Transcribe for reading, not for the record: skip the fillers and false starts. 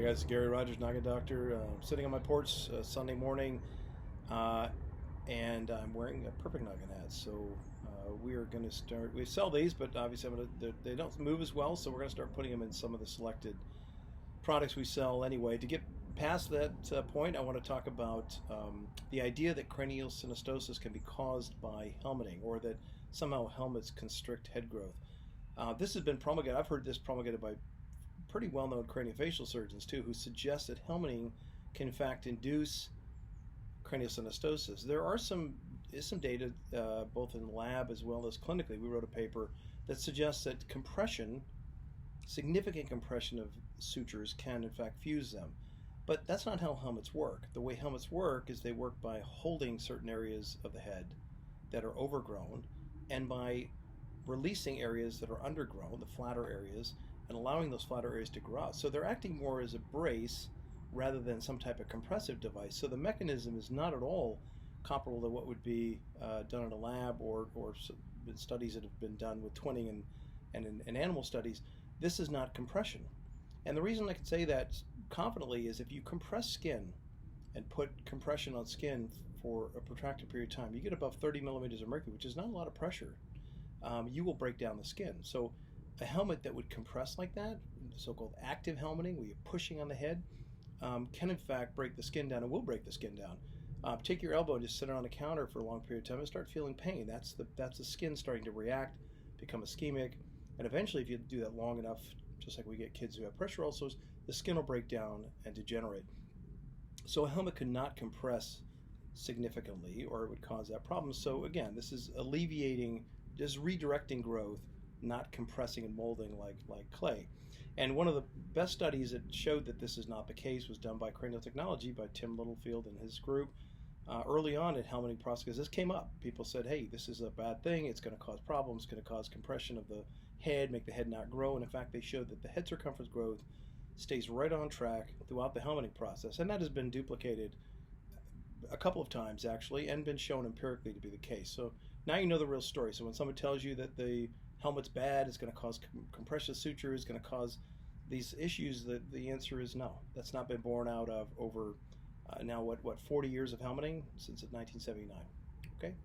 Hey guys, Gary Rogers, Noggin Doctor. Sitting on my porch Sunday morning, uh, and I'm wearing a Perfect Noggin hat. So we are going to start. We sell these, but obviously they don't move as well. So we're going to start putting them in some of the selected products we sell anyway. To get past that point, I want to talk about the idea that craniosynostosis can be caused by helmeting, or that somehow helmets constrict head growth. This has been promulgated. I've heard this promulgated by pretty well-known craniofacial surgeons too, who suggest that helmeting can in fact induce craniosynostosis. There are some data both in lab as well as clinically. We wrote a paper that suggests that compression, significant compression of sutures, can in fact fuse them. But that's not how helmets work. The way helmets work is they work by holding certain areas of the head that are overgrown, and by releasing areas that are undergrown, the flatter areas, and allowing those flatter areas to grow out. So they're acting more as a brace rather than some type of compressive device. So the mechanism is not at all comparable to what would be done in a lab, or studies that have been done with twinning and in animal studies. This is not compression. And the reason I can say that confidently is if you compress skin and put compression on skin for a protracted period of time, you get above 30 millimeters of mercury, which is not a lot of pressure. You will break down the skin. So a helmet that would compress like that, so-called active helmeting, where you're pushing on the head, can in fact break the skin down, and will break the skin down. Take your elbow and just sit it on a counter for a long period of time and start feeling pain. That's the skin starting to react, become ischemic, and eventually if you do that long enough, just like we get kids who have pressure ulcers, the skin will break down and degenerate. So a helmet could not compress significantly, or it would cause that problem. So again, this is alleviating, just redirecting growth, not compressing and molding like clay. And one of the best studies that showed that this is not the case was done by Cranial Technology, by Tim Littlefield and his group, early on in helmeting process, because this came up. People said, hey, this is a bad thing, it's going to cause problems, it's going to cause compression of the head, make the head not grow. And in fact, they showed that the head circumference growth stays right on track throughout the helmeting process. And that has been duplicated a couple of times actually, and been shown empirically to be the case. So now you know the real story. So when someone tells you that the helmet's bad, it's going to cause compression suture, it's going to cause these issues, the answer is no. That's not been borne out of over now what 40 years of helmeting since 1979. Okay.